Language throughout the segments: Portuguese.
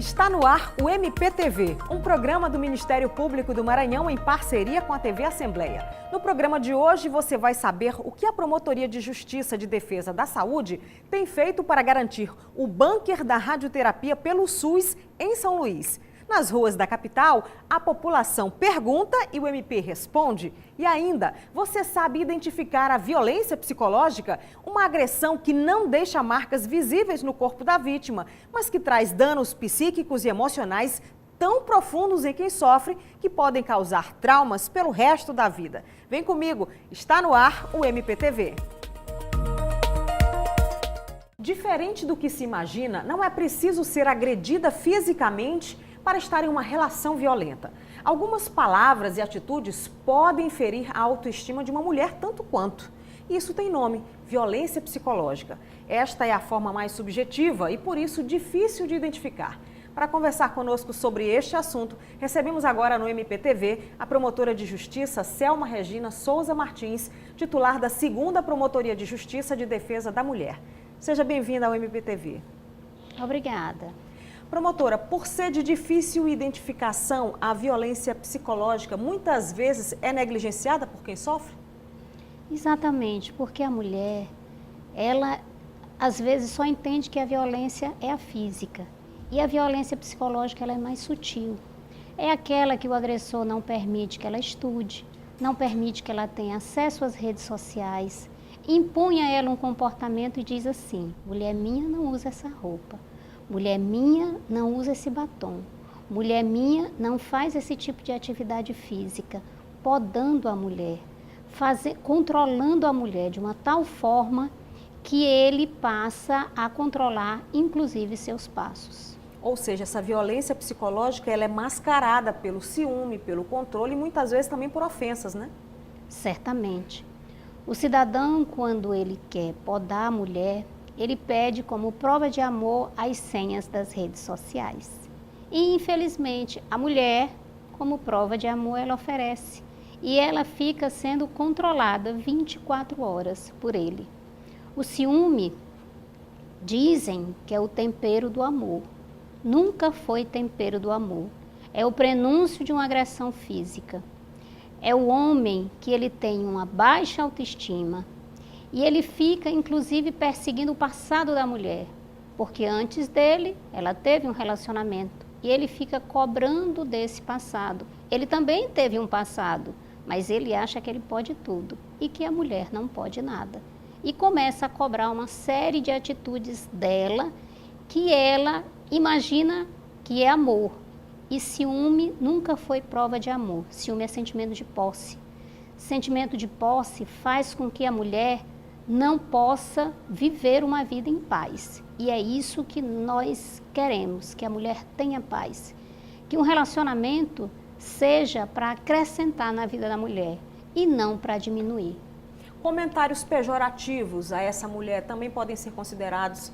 Está no ar o MPTV, um programa do Ministério Público do Maranhão em parceria com a TV Assembleia. No programa de hoje você vai saber o que a Promotoria de Justiça de Defesa da Saúde tem feito para garantir o bunker da radioterapia pelo SUS em São Luís. Nas ruas da capital, a população pergunta e o MP responde. E ainda, você sabe identificar a violência psicológica? Uma agressão que não deixa marcas visíveis no corpo da vítima, mas que traz danos psíquicos e emocionais tão profundos em quem sofre que podem causar traumas pelo resto da vida. Vem comigo, está no ar o MPTV. Diferente do que se imagina, não é preciso ser agredida fisicamente para estar em uma relação violenta. Algumas palavras e atitudes podem ferir a autoestima de uma mulher tanto quanto. Isso tem nome, violência psicológica. Esta é a forma mais subjetiva e, por isso, difícil de identificar. Para conversar conosco sobre este assunto, recebemos agora no MPTV a promotora de justiça Selma Regina Souza Martins, titular da 2ª Promotoria de Justiça de Defesa da Mulher. Seja bem-vinda ao MPTV. Obrigada. Promotora, por ser de difícil identificação, a violência psicológica muitas vezes é negligenciada por quem sofre? Exatamente, porque a mulher, ela às vezes só entende que a violência é a física e a violência psicológica ela é mais sutil. É aquela que o agressor não permite que ela estude, não permite que ela tenha acesso às redes sociais, impõe a ela um comportamento e diz assim: mulher minha, não usa essa roupa. Mulher minha, não usa esse batom. Mulher minha, não faz esse tipo de atividade física, podando a mulher, controlando a mulher de uma tal forma que ele passa a controlar, inclusive, seus passos. Ou seja, essa violência psicológica ela é mascarada pelo ciúme, pelo controle e muitas vezes também por ofensas, né? Certamente. O cidadão, quando ele quer podar a mulher, ele pede como prova de amor as senhas das redes sociais. E, infelizmente, a mulher, como prova de amor, ela oferece. E ela fica sendo controlada 24 horas por ele. O ciúme, dizem que é o tempero do amor. Nunca foi tempero do amor. É o prenúncio de uma agressão física. É o homem que ele tem uma baixa autoestima, e ele fica, inclusive, perseguindo o passado da mulher, porque antes dele, ela teve um relacionamento, e ele fica cobrando desse passado. Ele também teve um passado, mas ele acha que ele pode tudo, e que a mulher não pode nada. E começa a cobrar uma série de atitudes dela, que ela imagina que é amor. E ciúme nunca foi prova de amor, ciúme é sentimento de posse. Sentimento de posse faz com que a mulher não possa viver uma vida em paz. E é isso que nós queremos, que a mulher tenha paz. Que um relacionamento seja para acrescentar na vida da mulher e não para diminuir. Comentários pejorativos a essa mulher também podem ser considerados,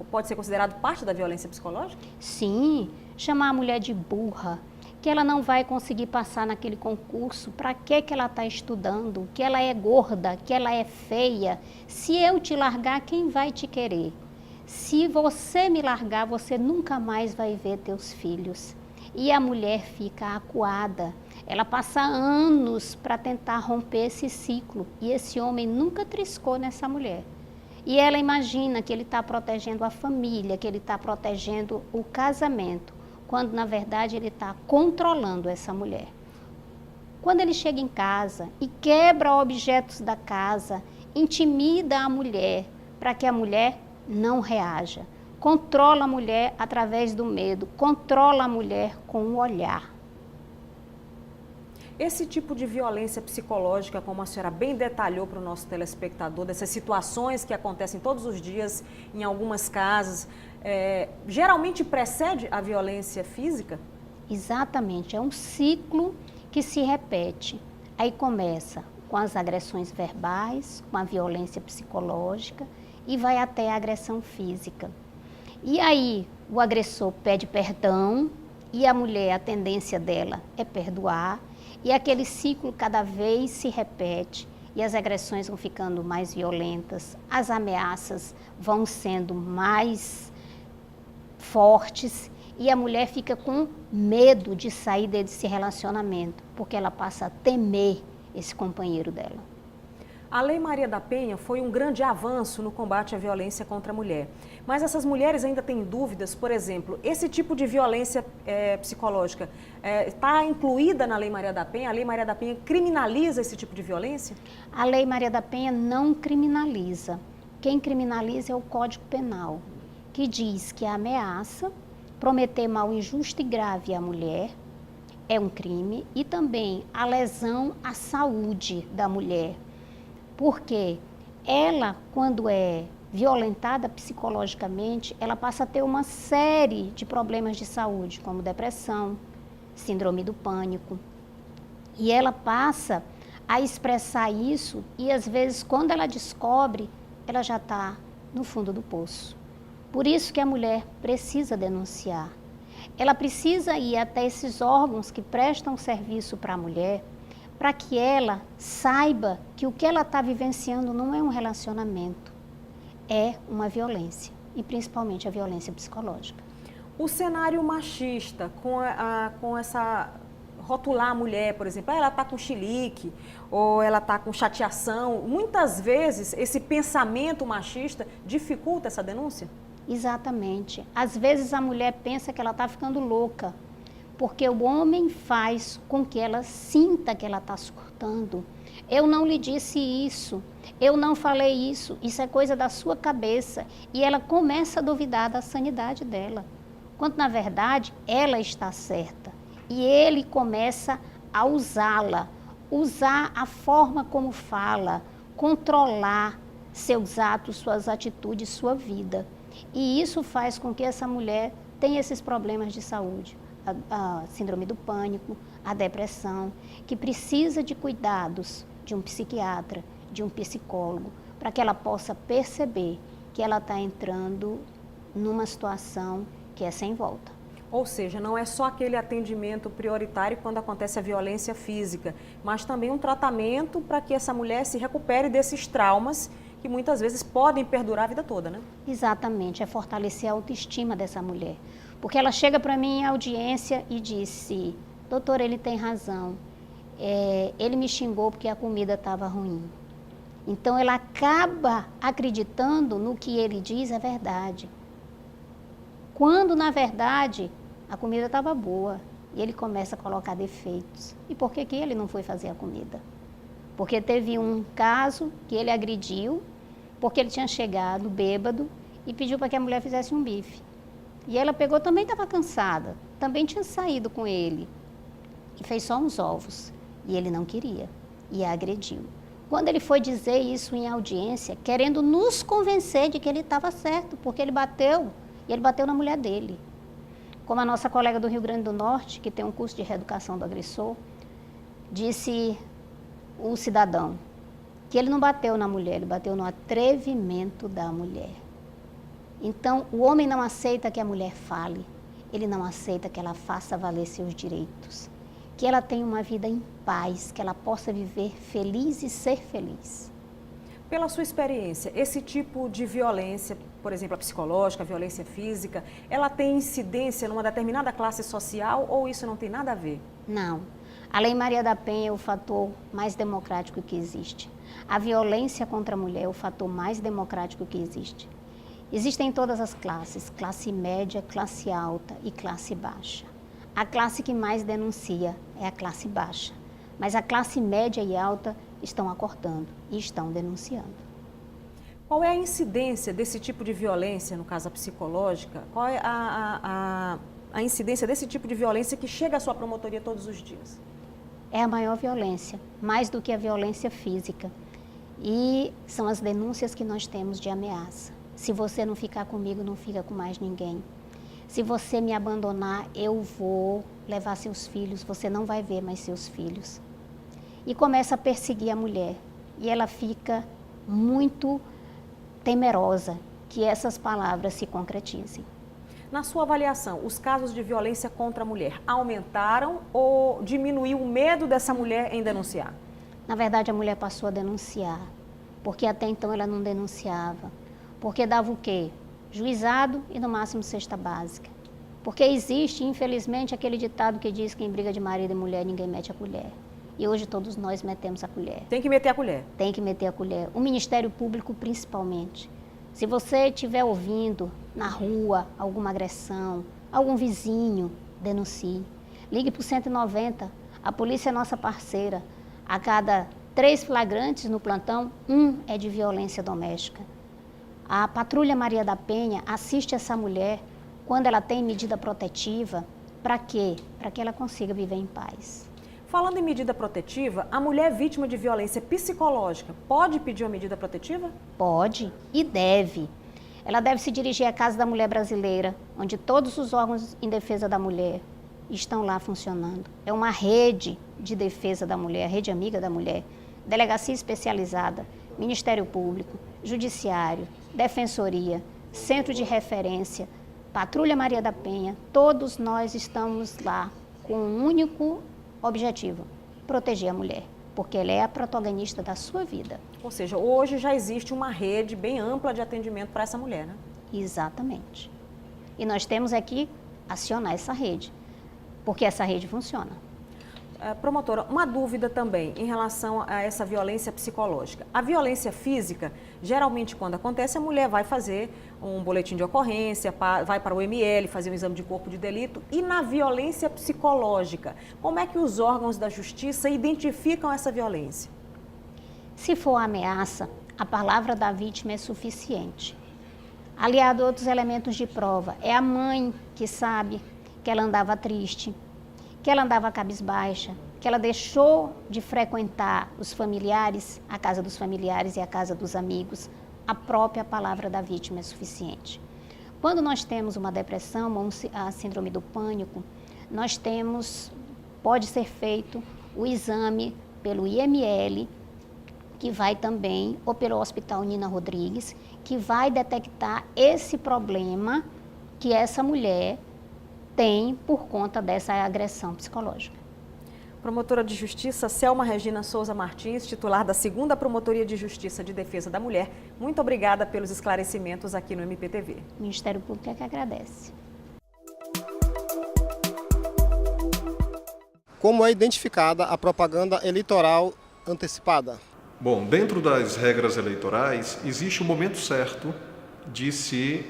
pode ser considerado parte da violência psicológica? Sim, chamar a mulher de burra, que ela não vai conseguir passar naquele concurso, para que ela está estudando, que ela é gorda, que ela é feia. Se eu te largar, quem vai te querer? Se você me largar, você nunca mais vai ver teus filhos. E a mulher fica acuada, ela passa anos para tentar romper esse ciclo, e esse homem nunca triscou nessa mulher. E ela imagina que ele está protegendo a família, que ele está protegendo o casamento, quando na verdade ele está controlando essa mulher. Quando ele chega em casa e quebra objetos da casa, intimida a mulher para que a mulher não reaja. Controla a mulher através do medo, controla a mulher com o olhar. Esse tipo de violência psicológica, como a senhora bem detalhou para o nosso telespectador, dessas situações que acontecem todos os dias em algumas casas, geralmente precede a violência física? Exatamente, é um ciclo que se repete. Aí começa com as agressões verbais, com a violência psicológica e vai até a agressão física. E aí o agressor pede perdão e a mulher, a tendência dela é perdoar. E aquele ciclo cada vez se repete e as agressões vão ficando mais violentas, as ameaças vão sendo mais fortes, e a mulher fica com medo de sair desse relacionamento, porque ela passa a temer esse companheiro dela. A Lei Maria da Penha foi um grande avanço no combate à violência contra a mulher. Mas essas mulheres ainda têm dúvidas, por exemplo, esse tipo de violência psicológica está incluída na Lei Maria da Penha? A Lei Maria da Penha criminaliza esse tipo de violência? A Lei Maria da Penha não criminaliza. Quem criminaliza é o Código Penal, que diz que a ameaça, prometer mal injusto e grave à mulher é um crime, e também a lesão à saúde da mulher. Porque ela, quando é violentada psicologicamente, ela passa a ter uma série de problemas de saúde, como depressão, síndrome do pânico. E ela passa a expressar isso e, às vezes, quando ela descobre, ela já está no fundo do poço. Por isso que a mulher precisa denunciar. Ela precisa ir até esses órgãos que prestam serviço para a mulher, para que ela saiba que o que ela está vivenciando não é um relacionamento, é uma violência, e principalmente a violência psicológica. O cenário machista, com essa rotular a mulher, por exemplo, ela está com chilique, ou ela está com chateação, muitas vezes esse pensamento machista dificulta essa denúncia? Exatamente. Às vezes a mulher pensa que ela está ficando louca, porque o homem faz com que ela sinta que ela está surtando. Eu não lhe disse isso, eu não falei isso é coisa da sua cabeça. E ela começa a duvidar da sanidade dela, quando na verdade ela está certa. E ele começa a usá-la, usar a forma como fala, controlar seus atos, suas atitudes, sua vida. E isso faz com que essa mulher tenha esses problemas de saúde. A síndrome do pânico, a depressão, que precisa de cuidados de um psiquiatra, de um psicólogo, para que ela possa perceber que ela está entrando numa situação que é sem volta. Ou seja, não é só aquele atendimento prioritário quando acontece a violência física, mas também um tratamento para que essa mulher se recupere desses traumas que muitas vezes podem perdurar a vida toda, né? Exatamente, é fortalecer a autoestima dessa mulher. Porque ela chega para mim em audiência e disse: doutor, ele tem razão, ele me xingou porque a comida estava ruim. Então ela acaba acreditando no que ele diz é verdade. Quando na verdade a comida estava boa e ele começa a colocar defeitos. E por que ele não foi fazer a comida? Porque teve um caso que ele agrediu, porque ele tinha chegado bêbado e pediu para que a mulher fizesse um bife. E ela pegou, também estava cansada, também tinha saído com ele e fez só uns ovos. E ele não queria e a agrediu. Quando ele foi dizer isso em audiência, querendo nos convencer de que ele estava certo, porque ele bateu, e ele bateu na mulher dele. Como a nossa colega do Rio Grande do Norte, que tem um curso de reeducação do agressor, disse o cidadão que ele não bateu na mulher, ele bateu no atrevimento da mulher. Então, o homem não aceita que a mulher fale, ele não aceita que ela faça valer seus direitos, que ela tenha uma vida em paz, que ela possa viver feliz e ser feliz. Pela sua experiência, esse tipo de violência, por exemplo, a psicológica, a violência física, ela tem incidência numa determinada classe social ou isso não tem nada a ver? Não. A Lei Maria da Penha é o fator mais democrático que existe. A violência contra a mulher é o fator mais democrático que existe. Existem todas as classes, classe média, classe alta e classe baixa. A classe que mais denuncia é a classe baixa, mas a classe média e alta estão acordando e estão denunciando. Qual é a incidência desse tipo de violência, no caso a psicológica? Qual é a incidência desse tipo de violência que chega à sua promotoria todos os dias? É a maior violência, mais do que a violência física. E são as denúncias que nós temos de ameaça. Se você não ficar comigo, não fica com mais ninguém. Se você me abandonar, eu vou levar seus filhos, você não vai ver mais seus filhos. E começa a perseguir a mulher. E ela fica muito temerosa que essas palavras se concretizem. Na sua avaliação, os casos de violência contra a mulher aumentaram ou diminuiu o medo dessa mulher em denunciar? Na verdade, a mulher passou a denunciar, porque até então ela não denunciava. Porque dava o quê? juizado e no máximo cesta básica. Porque existe, infelizmente, aquele ditado que diz que em briga de marido e mulher ninguém mete a colher. E hoje todos nós metemos a colher. Tem que meter a colher. Tem que meter a colher. O Ministério Público, principalmente. Se você estiver ouvindo na rua alguma agressão, algum vizinho, denuncie. Ligue para o 190. A polícia é nossa parceira. A cada 3 flagrantes no plantão, 1 é de violência doméstica. A Patrulha Maria da Penha assiste essa mulher quando ela tem medida protetiva. Para quê? Para que ela consiga viver em paz. Falando em medida protetiva, a mulher vítima de violência psicológica pode pedir uma medida protetiva? Pode e deve. Ela deve se dirigir à Casa da Mulher Brasileira, onde todos os órgãos em defesa da mulher estão lá funcionando. É uma rede de defesa da mulher, rede amiga da mulher, delegacia especializada, Ministério Público, Judiciário, Defensoria, Centro de Referência, Patrulha Maria da Penha. Todos nós estamos lá com um único objetivo: proteger a mulher, porque ela é a protagonista da sua vida. Ou seja, hoje já existe uma rede bem ampla de atendimento para essa mulher, né? Exatamente. E nós temos aqui acionar essa rede, porque essa rede funciona. Promotora, uma dúvida também em relação a essa violência psicológica. A violência física, geralmente quando acontece, a mulher vai fazer um boletim de ocorrência, vai para o ML, fazer um exame de corpo de delito. E na violência psicológica, como é que os órgãos da justiça identificam essa violência? Se for ameaça, a palavra da vítima é suficiente. Aliado a outros elementos de prova, é a mãe que sabe que ela andava triste, que ela andava cabisbaixa, que ela deixou de frequentar os familiares, a casa dos familiares e a casa dos amigos. A própria palavra da vítima é suficiente. Quando nós temos uma depressão ou a síndrome do pânico, pode ser feito o exame pelo IML, que vai também, ou pelo Hospital Nina Rodrigues, que vai detectar esse problema que essa mulher tem por conta dessa agressão psicológica. Promotora de Justiça Selma Regina Souza Martins, titular da 2ª Promotoria de Justiça de Defesa da Mulher, muito obrigada pelos esclarecimentos aqui no MPTV. O Ministério Público é que agradece. Como é identificada a propaganda eleitoral antecipada? Bom, dentro das regras eleitorais, existe o momento certo de se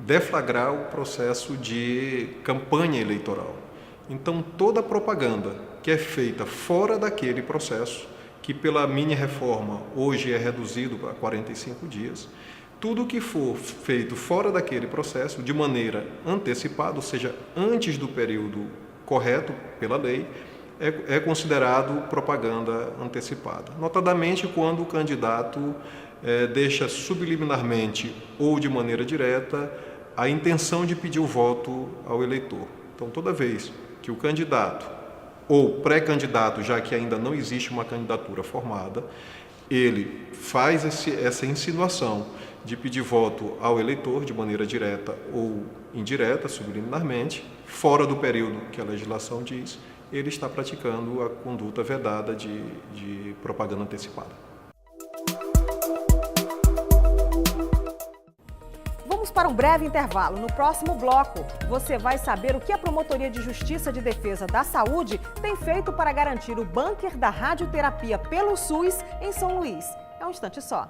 deflagrar o processo de campanha eleitoral. Então, toda propaganda que é feita fora daquele processo, que pela mini-reforma hoje é reduzido para 45 dias, tudo que for feito fora daquele processo, de maneira antecipada, ou seja, antes do período correto pela lei, é considerado propaganda antecipada. Notadamente quando o candidato deixa subliminarmente ou de maneira direta a intenção de pedir o voto ao eleitor. Então, toda vez que o candidato ou pré-candidato, já que ainda não existe uma candidatura formada, ele faz essa insinuação de pedir voto ao eleitor de maneira direta ou indireta, subliminarmente, fora do período que a legislação diz, ele está praticando a conduta vedada de propaganda antecipada. Vamos para um breve intervalo. No próximo bloco, você vai saber o que a Promotoria de Justiça de Defesa da Saúde tem feito para garantir o bunker da radioterapia pelo SUS em São Luís. É um instante só.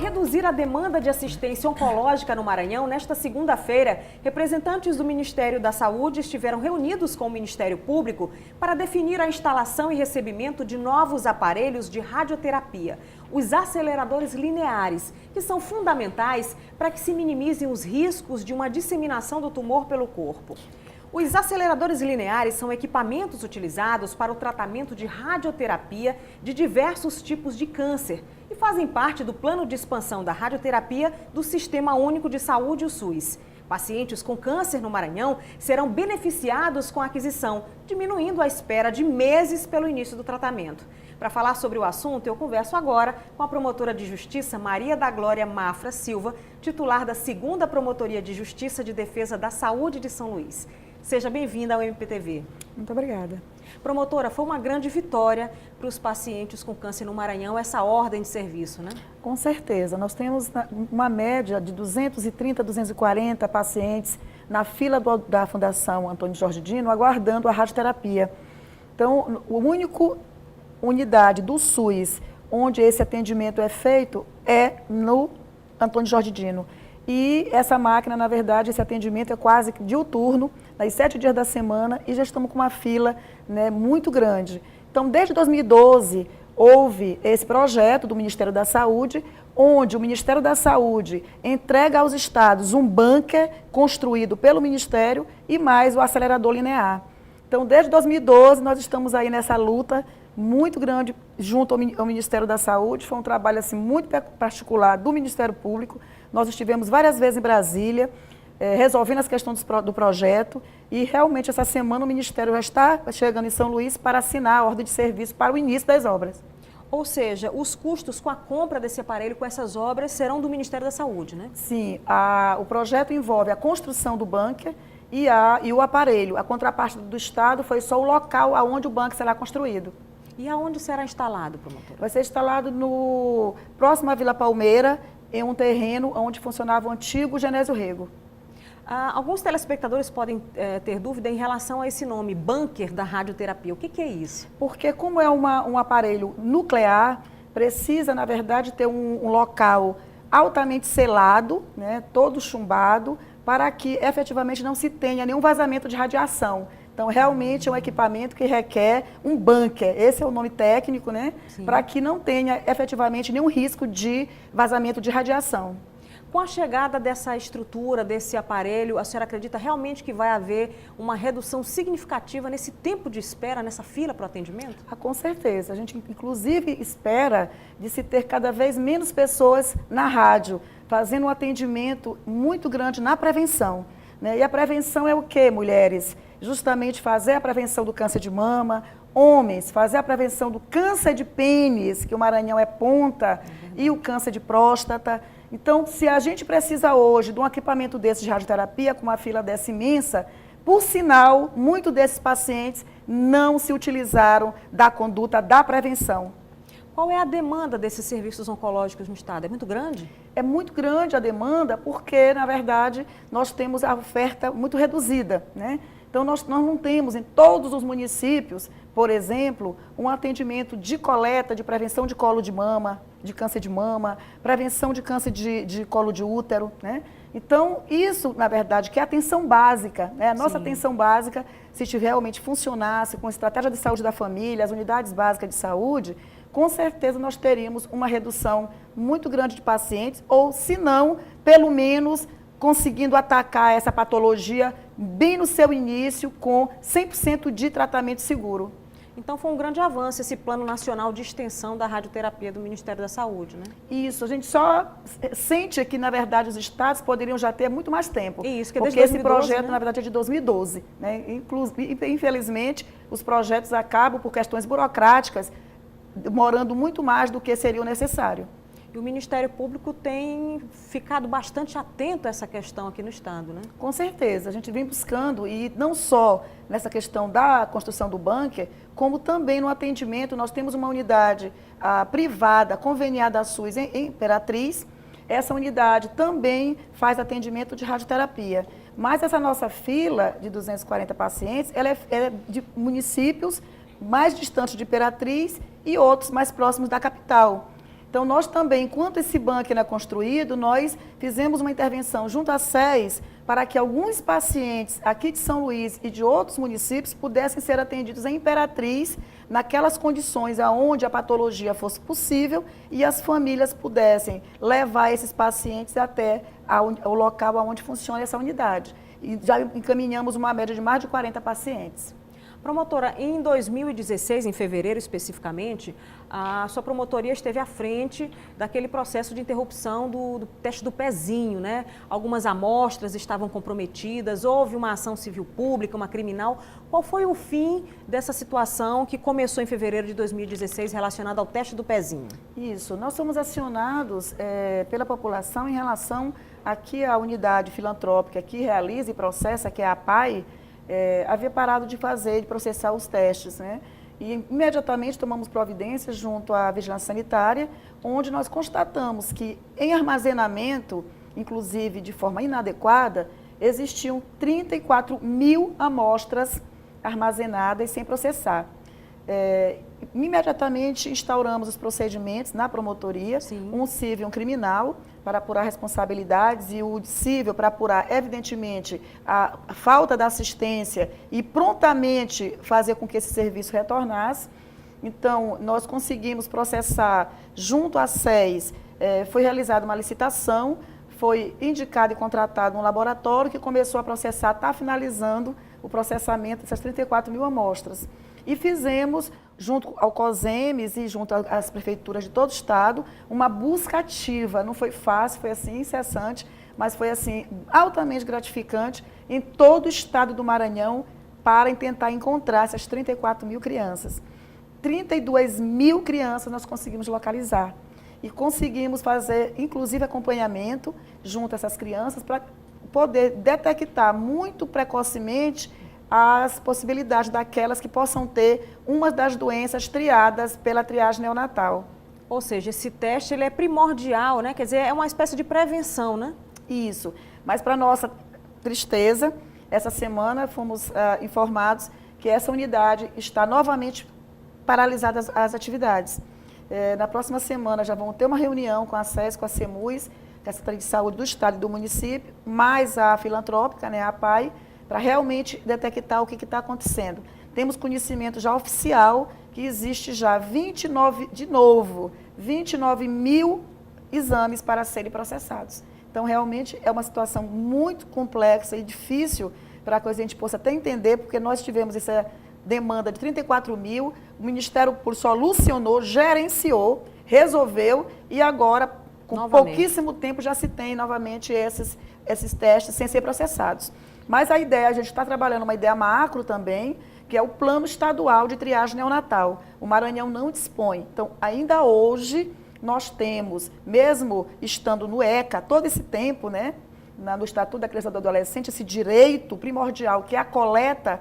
Reduzir a demanda de assistência oncológica no Maranhão, nesta segunda-feira, representantes do Ministério da Saúde estiveram reunidos com o Ministério Público para definir a instalação e recebimento de novos aparelhos de radioterapia, os aceleradores lineares, que são fundamentais para que se minimizem os riscos de uma disseminação do tumor pelo corpo. Os aceleradores lineares são equipamentos utilizados para o tratamento de radioterapia de diversos tipos de câncer e fazem parte do plano de expansão da radioterapia do Sistema Único de Saúde, o SUS. Pacientes com câncer no Maranhão serão beneficiados com a aquisição, diminuindo a espera de meses pelo início do tratamento. Para falar sobre o assunto, eu converso agora com a promotora de Justiça Maria da Glória Mafra Silva, titular da 2ª Promotoria de Justiça de Defesa da Saúde de São Luís. Seja bem-vinda ao MPTV. Muito obrigada. Promotora, foi uma grande vitória para os pacientes com câncer no Maranhão, essa ordem de serviço, né? Com certeza. Nós temos uma média de 230, 240 pacientes na fila da Fundação Antônio Jorge Dino aguardando a radioterapia. Então, o único unidade do SUS onde esse atendimento é feito é no Antônio Jorge Dino. E essa máquina, na verdade, esse atendimento é quase que diuturno, nos 7 dias da semana, e já estamos com uma fila, né, muito grande. Então, desde 2012, houve esse projeto do Ministério da Saúde, onde o Ministério da Saúde entrega aos estados um bunker construído pelo Ministério e mais o acelerador linear. Então, desde 2012, nós estamos aí nessa luta muito grande junto ao Ministério da Saúde. Foi um trabalho assim, muito particular do Ministério Público. Nós estivemos várias vezes em Brasília, resolvendo as questões do projeto, e realmente essa semana o Ministério já está chegando em São Luís para assinar a ordem de serviço para o início das obras. Ou seja, os custos com a compra desse aparelho, com essas obras, serão do Ministério da Saúde, né? Sim, o projeto envolve a construção do bunker e o aparelho. A contraparte do Estado foi só o local onde o bunker será construído. E aonde será instalado, promotora? Vai ser instalado próximo à Vila Palmeira, em um terreno onde funcionava o antigo Genésio Rego. Alguns telespectadores podem ter dúvida em relação a esse nome, bunker da radioterapia. O que é isso? Porque como é um aparelho nuclear, precisa, na verdade, ter um local altamente selado, né, todo chumbado, para que efetivamente não se tenha nenhum vazamento de radiação. Então, realmente é um equipamento que requer um bunker, esse é o nome técnico, né? Para que não tenha efetivamente nenhum risco de vazamento de radiação. Com a chegada dessa estrutura, desse aparelho, a senhora acredita realmente que vai haver uma redução significativa nesse tempo de espera, nessa fila para o atendimento? Com certeza. A gente, inclusive, espera de se ter cada vez menos pessoas na rádio, fazendo um atendimento muito grande na prevenção, né? E a prevenção é o quê, mulheres? Justamente fazer a prevenção do câncer de mama, homens, fazer a prevenção do câncer de pênis, que o Maranhão é ponta, e o câncer de próstata. Então, se a gente precisa hoje de um equipamento desse de radioterapia, com uma fila dessa imensa, por sinal, muitos desses pacientes não se utilizaram da conduta da prevenção. Qual é a demanda desses serviços oncológicos no estado? É muito grande? É muito grande a demanda porque, na verdade, nós temos a oferta muito reduzida, né? Então, nós não temos em todos os municípios, por exemplo, um atendimento de coleta, de prevenção de colo de mama, de câncer de mama, prevenção de câncer de colo de útero, né? Então, isso, na verdade, que é a atenção básica, né? A nossa atenção básica, se realmente funcionasse com a estratégia de saúde da família, as unidades básicas de saúde, com certeza nós teríamos uma redução muito grande de pacientes, ou se não, pelo menos conseguindo atacar essa patologia bem no seu início com 100% de tratamento seguro. Então foi um grande avanço esse Plano Nacional de Extensão da Radioterapia do Ministério da Saúde, né? Isso, a gente só sente que, na verdade, os estados poderiam já ter muito mais tempo. Isso, que é porque 2012, esse projeto, né? na verdade, é de 2012. Né? Infelizmente, os projetos acabam, por questões burocráticas, demorando muito mais do que seria o necessário. E o Ministério Público tem ficado bastante atento a essa questão aqui no estado, né? Com certeza, a gente vem buscando, e não só nessa questão da construção do bunker, como também no atendimento. Nós temos uma unidade privada, conveniada à SUS em Imperatriz. Essa unidade também faz atendimento de radioterapia. Mas essa nossa fila de 240 pacientes, ela é de municípios mais distantes de Imperatriz e outros mais próximos da capital. Então, nós também, enquanto esse bunker era construído, nós fizemos uma intervenção junto à SES para que alguns pacientes aqui de São Luís e de outros municípios pudessem ser atendidos em Imperatriz, naquelas condições onde a patologia fosse possível e as famílias pudessem levar esses pacientes até o local onde funciona essa unidade. E já encaminhamos uma média de mais de 40 pacientes. Promotora, em 2016, em fevereiro especificamente, a sua promotoria esteve à frente daquele processo de interrupção do teste do pezinho, né? Algumas amostras estavam comprometidas, houve uma ação civil pública, uma criminal. Qual foi o fim dessa situação que começou em fevereiro de 2016 relacionada ao teste do pezinho? Isso, nós somos acionados pela população em relação aqui à unidade filantrópica que realiza e processa, que é a APAI, havia parado de fazer, de processar os testes, né? E imediatamente tomamos providências junto à Vigilância Sanitária, onde nós constatamos que em armazenamento, inclusive de forma inadequada, existiam 34 mil amostras armazenadas sem processar. Imediatamente instauramos os procedimentos na promotoria, Sim. um civil e um criminal, para apurar responsabilidades, e o civil para apurar, evidentemente, a falta da assistência e prontamente fazer com que esse serviço retornasse. Então, nós conseguimos processar junto à SES, foi realizada uma licitação, foi indicado e contratado um laboratório que começou a processar, está finalizando o processamento dessas 34 mil amostras. E fizemos, junto ao COSEMES e junto às prefeituras de todo o estado, uma busca ativa. Não foi fácil, foi assim, incessante, mas foi assim, altamente gratificante em todo o estado do Maranhão para tentar encontrar essas 34 mil crianças. 32 mil crianças nós conseguimos localizar. E conseguimos fazer, inclusive, acompanhamento junto a essas crianças para poder detectar muito precocemente as possibilidades daquelas que possam ter uma das doenças triadas pela triagem neonatal. Ou seja, esse teste ele é primordial, né? Quer dizer, é uma espécie de prevenção, né? Isso. Mas, para nossa tristeza, essa semana fomos informados que essa unidade está novamente paralisada as atividades. Na próxima semana já vão ter uma reunião com a SES, com a CEMUS, que é a Secretaria de Saúde do Estado e do município, mais a filantrópica, né, a PAI, para realmente detectar o que está acontecendo. Temos conhecimento já oficial que existe já 29 mil exames para serem processados. Então, realmente, é uma situação muito complexa e difícil para que a gente possa até entender, porque nós tivemos essa demanda de 34 mil, o Ministério solucionou, gerenciou, resolveu e agora, com novamente, pouquíssimo tempo, já se tem novamente esses testes sem ser processados. Mas a ideia, a gente está trabalhando uma ideia macro também, que é o Plano Estadual de Triagem Neonatal. O Maranhão não dispõe. Então, ainda hoje, nós temos, mesmo estando no ECA, todo esse tempo, né, no Estatuto da Criança e do Adolescente, esse direito primordial, que é a coleta,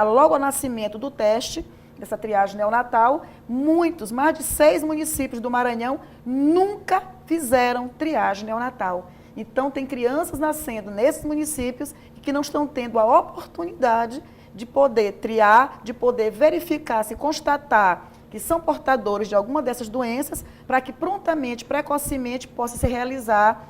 logo ao nascimento do teste, dessa triagem neonatal, mais de 6 municípios do Maranhão nunca fizeram triagem neonatal. Então, tem crianças nascendo nesses municípios que não estão tendo a oportunidade de poder triar, de poder verificar, se constatar que são portadores de alguma dessas doenças, para que prontamente, precocemente, possa se realizar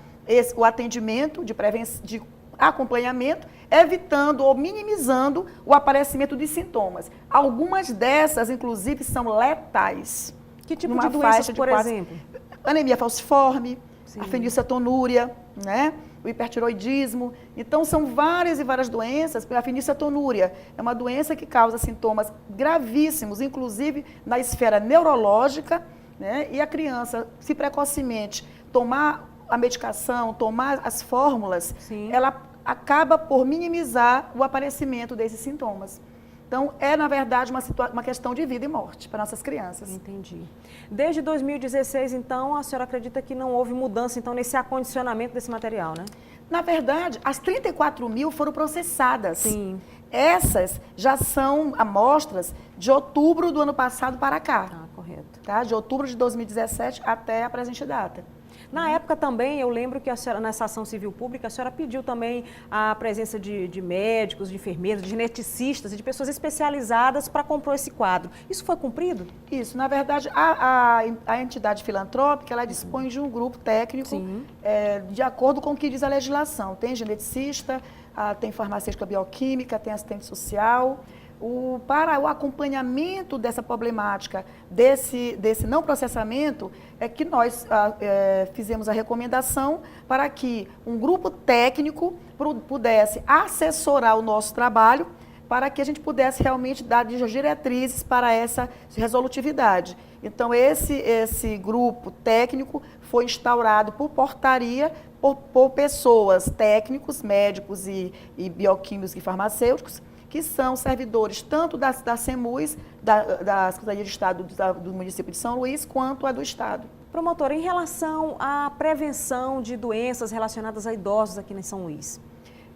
o atendimento de acompanhamento, evitando ou minimizando o aparecimento de sintomas. Algumas dessas, inclusive, são letais. Que tipo de doenças, por exemplo? Anemia falciforme, Sim. a fenilcetonúria, né? O hipertiroidismo. Então, são várias e várias doenças. A fenilcetonúria é uma doença que causa sintomas gravíssimos, inclusive na esfera neurológica, né? E a criança, se precocemente tomar a medicação, tomar as fórmulas, Sim. ela acaba por minimizar o aparecimento desses sintomas. Então, na verdade, uma questão de vida e morte para nossas crianças. Entendi. Desde 2016, então, a senhora acredita que não houve mudança, então, nesse acondicionamento desse material, né? Na verdade, as 34 mil foram processadas. Sim. Essas já são amostras de outubro do ano passado para cá. Ah, correto. Tá? De outubro de 2017 até a presente data. Na época também, eu lembro que a senhora, nessa ação civil pública, a senhora pediu também a presença de médicos, de enfermeiros, de geneticistas e de pessoas especializadas para compor esse quadro. Isso foi cumprido? Isso. Na verdade, a entidade filantrópica, ela dispõe de um grupo técnico de acordo com o que diz a legislação. Tem geneticista, tem farmacêutica bioquímica, tem assistente social. Para o acompanhamento dessa problemática, desse não processamento, é que nós fizemos a recomendação para que um grupo técnico pudesse assessorar o nosso trabalho, para que a gente pudesse realmente dar diretrizes para essa resolutividade. Então, esse grupo técnico foi instaurado por portaria, por pessoas, técnicos, médicos e bioquímicos e farmacêuticos, que são servidores tanto da CEMUS, da Secretaria de Estado do município de São Luís, quanto a do Estado. Promotora, em relação à prevenção de doenças relacionadas a idosos aqui em São Luís?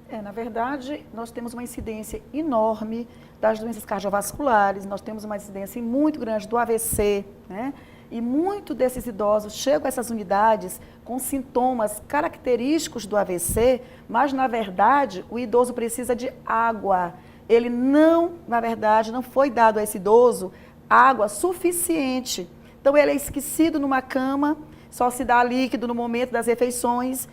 Na verdade, nós temos uma incidência enorme das doenças cardiovasculares, nós temos uma incidência muito grande do AVC, né? E muitos desses idosos chegam a essas unidades com sintomas característicos do AVC, mas, na verdade, o idoso precisa de água. Ele não, na verdade, não foi dado a esse idoso água suficiente. Então, ele é esquecido numa cama, só se dá líquido no momento das refeições.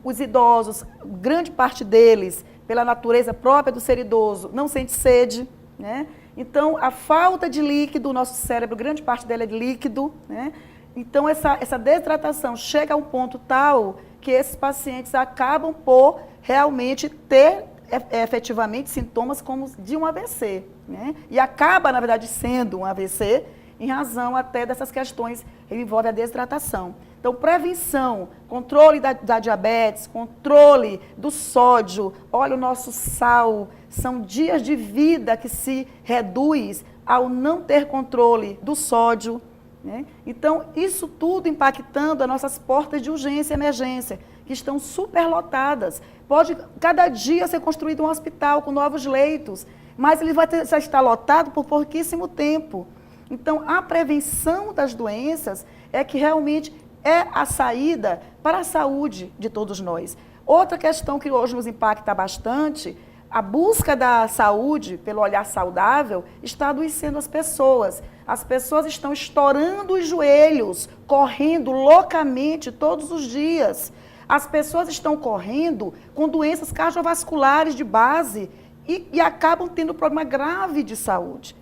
Os idosos, grande parte deles, pela natureza própria do ser idoso, não sente sede, né? Então, a falta de líquido, o nosso cérebro, grande parte dele é de líquido, né? Então, essa desidratação chega a um ponto tal que esses pacientes acabam por realmente ter efetivamente sintomas como de um AVC, né? E acaba, na verdade, sendo um AVC em razão até dessas questões que envolvem a desidratação. Então, prevenção, controle da diabetes, controle do sódio, olha o nosso sal, são dias de vida que se reduz ao não ter controle do sódio, né? Então, isso tudo impactando as nossas portas de urgência e emergência, que estão superlotadas. Pode, cada dia, ser construído um hospital com novos leitos, mas ele vai já estar lotado por pouquíssimo tempo. Então, a prevenção das doenças é que realmente é a saída para a saúde de todos nós. Outra questão que hoje nos impacta bastante, a busca da saúde pelo olhar saudável está adoecendo as pessoas. As pessoas estão estourando os joelhos, correndo loucamente todos os dias. As pessoas estão correndo com doenças cardiovasculares de base e acabam tendo problema grave de saúde.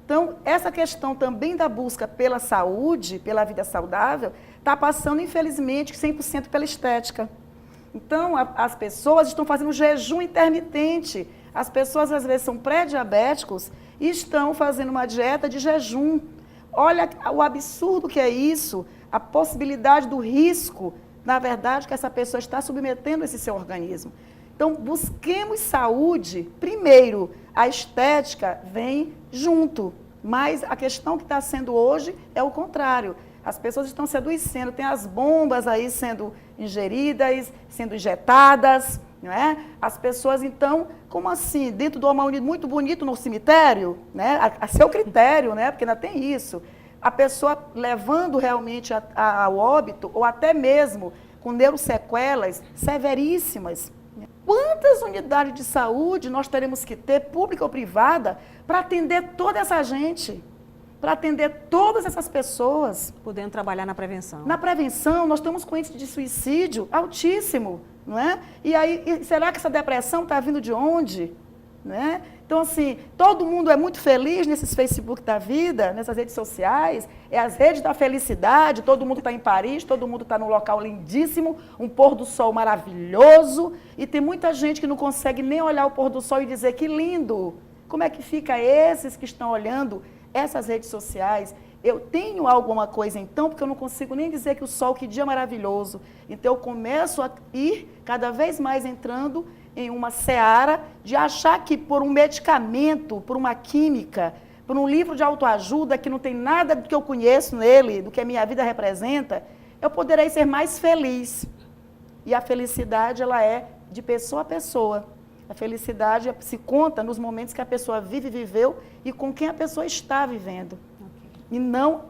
Então, essa questão também da busca pela saúde, pela vida saudável, está passando, infelizmente, 100% pela estética. Então, as pessoas estão fazendo jejum intermitente. As pessoas, às vezes, são pré-diabéticos e estão fazendo uma dieta de jejum. Olha o absurdo que é isso, a possibilidade do risco, na verdade, que essa pessoa está submetendo esse seu organismo. Então, busquemos saúde. Primeiro, a estética vem junto, mas a questão que está sendo hoje é o contrário. As pessoas estão se adoecendo, tem as bombas aí sendo ingeridas, sendo injetadas, não é? As pessoas, então, como assim? Dentro de uma unidade muito bonito no cemitério, né? A seu critério, né? Porque ainda tem isso. A pessoa levando realmente ao óbito, ou até mesmo com neurosequelas severíssimas. Quantas unidades de saúde nós teremos que ter, pública ou privada, para atender toda essa gente? Para atender todas essas pessoas. Podendo trabalhar na prevenção. Na prevenção, nós temos com índice de suicídio altíssimo, não é? E aí, será que essa depressão está vindo de onde? Né? Então, assim, todo mundo é muito feliz nesses Facebook da vida, nessas redes sociais, é as redes da felicidade, todo mundo está em Paris, todo mundo está num local lindíssimo, um pôr do sol maravilhoso, e tem muita gente que não consegue nem olhar o pôr do sol e dizer que lindo. Como é que fica esses que estão olhando essas redes sociais? Eu tenho alguma coisa então, porque eu não consigo nem dizer que o sol, que dia maravilhoso. Então eu começo a ir cada vez mais entrando em uma seara de achar que por um medicamento, por uma química, por um livro de autoajuda que não tem nada do que eu conheço nele, do que a minha vida representa, eu poderei ser mais feliz. E a felicidade, ela é de pessoa a pessoa. A felicidade se conta nos momentos que a pessoa vive, viveu e com quem a pessoa está vivendo. E não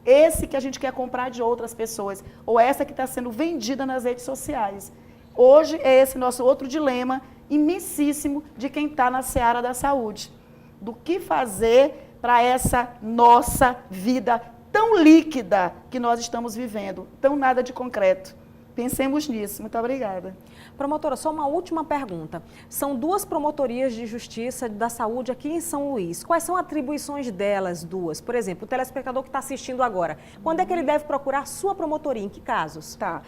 esse que a gente quer comprar de outras pessoas, ou essa que está sendo vendida nas redes sociais. Hoje é esse nosso outro dilema imensíssimo de quem está na seara da saúde. Do que fazer para essa nossa vida tão líquida que nós estamos vivendo, tão nada de concreto. Pensemos nisso. Muito obrigada. Promotora, só uma última pergunta. São 2 promotorias de justiça da saúde aqui em São Luís. Quais são as atribuições delas, 2? Por exemplo, o telespectador que está assistindo agora, quando é que ele deve procurar sua promotoria? Em que casos? Tá.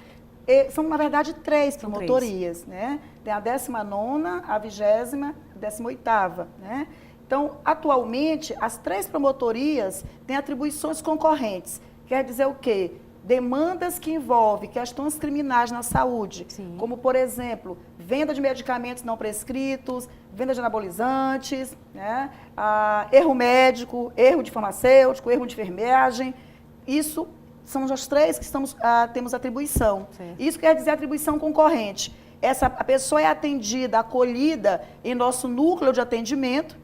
São, na verdade, 3 promotorias, né? Tem a 19ª, a 20ª, a 18ª, né? Então, atualmente, as 3 promotorias têm atribuições concorrentes. Quer dizer o quê? Demandas que envolvem questões criminais na saúde, sim, como, por exemplo, venda de medicamentos não prescritos, venda de anabolizantes, né? Erro médico, erro de farmacêutico, erro de enfermagem. Isso são os 3 que temos atribuição. Certo. Isso quer dizer atribuição concorrente. a pessoa é atendida, acolhida em nosso núcleo de atendimento.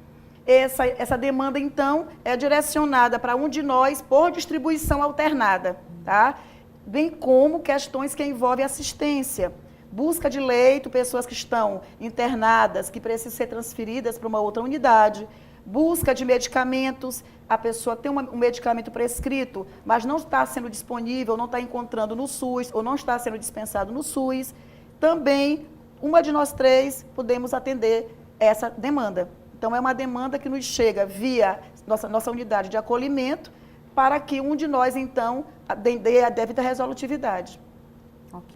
Essa demanda, então, é direcionada para um de nós por distribuição alternada, tá? Bem como questões que envolvem assistência, busca de leito, pessoas que estão internadas, que precisam ser transferidas para uma outra unidade, busca de medicamentos, a pessoa tem um medicamento prescrito, mas não está sendo disponível, não está encontrando no SUS, ou não está sendo dispensado no SUS. Também, uma de nós três podemos atender essa demanda. Então, é uma demanda que nos chega via nossa unidade de acolhimento, para que um de nós, então, dê a devida resolutividade. Ok.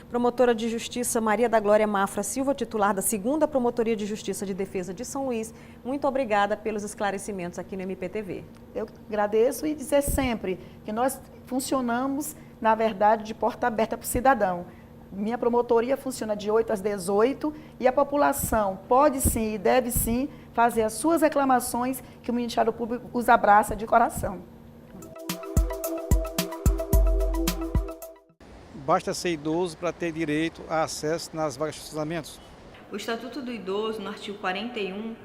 Promotora de Justiça Maria da Glória Mafra Silva, titular da 2ª Promotoria de Justiça de Defesa de São Luís, muito obrigada pelos esclarecimentos aqui no MPTV. Eu agradeço e dizer sempre que nós funcionamos, na verdade, de porta aberta para o cidadão. Minha promotoria funciona de 8 às 18 e a população pode sim e deve sim fazer as suas reclamações, que o Ministério Público os abraça de coração. Basta ser idoso para ter direito a acesso nas vagas de estacionamentos? O Estatuto do Idoso, no artigo 41,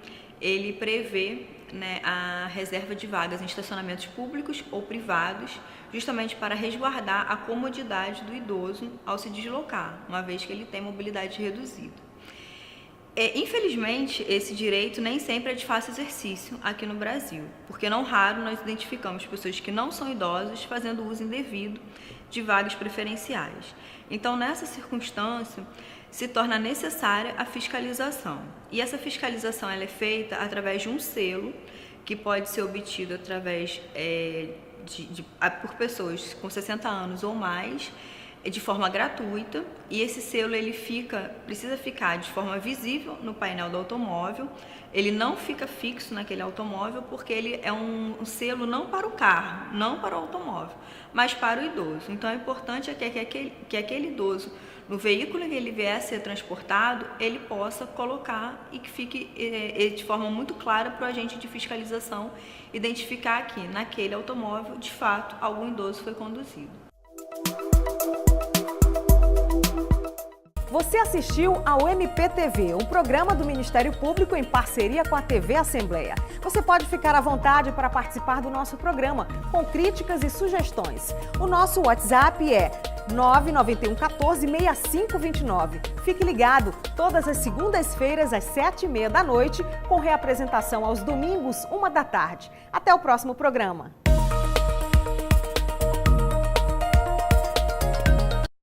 ele prevê, né, a reserva de vagas em estacionamentos públicos ou privados, justamente para resguardar a comodidade do idoso ao se deslocar, uma vez que ele tem mobilidade reduzida. Infelizmente, esse direito nem sempre é de fácil exercício aqui no Brasil, porque não raro nós identificamos pessoas que não são idosas fazendo uso indevido de vagas preferenciais. Então, nessa circunstância, se torna necessária a fiscalização. E essa fiscalização ela é feita através de um selo, que pode ser obtido através por pessoas com 60 anos ou mais, de forma gratuita, e esse selo ele precisa ficar de forma visível no painel do automóvel. Ele não fica fixo naquele automóvel porque ele é um selo não para o carro, não para o automóvel, mas para o idoso. Então é importante que aquele idoso, no veículo que ele vier a ser transportado, ele possa colocar e que fique de forma muito clara para o agente de fiscalização identificar que naquele automóvel, de fato, algum idoso foi conduzido. Você assistiu ao MPTV, um programa do Ministério Público em parceria com a TV Assembleia. Você pode ficar à vontade para participar do nosso programa, com críticas e sugestões. O nosso WhatsApp é 991 14 6529. Fique ligado, todas as segundas-feiras às 7h30 da noite, com reapresentação aos domingos, 1 da tarde. Até o próximo programa.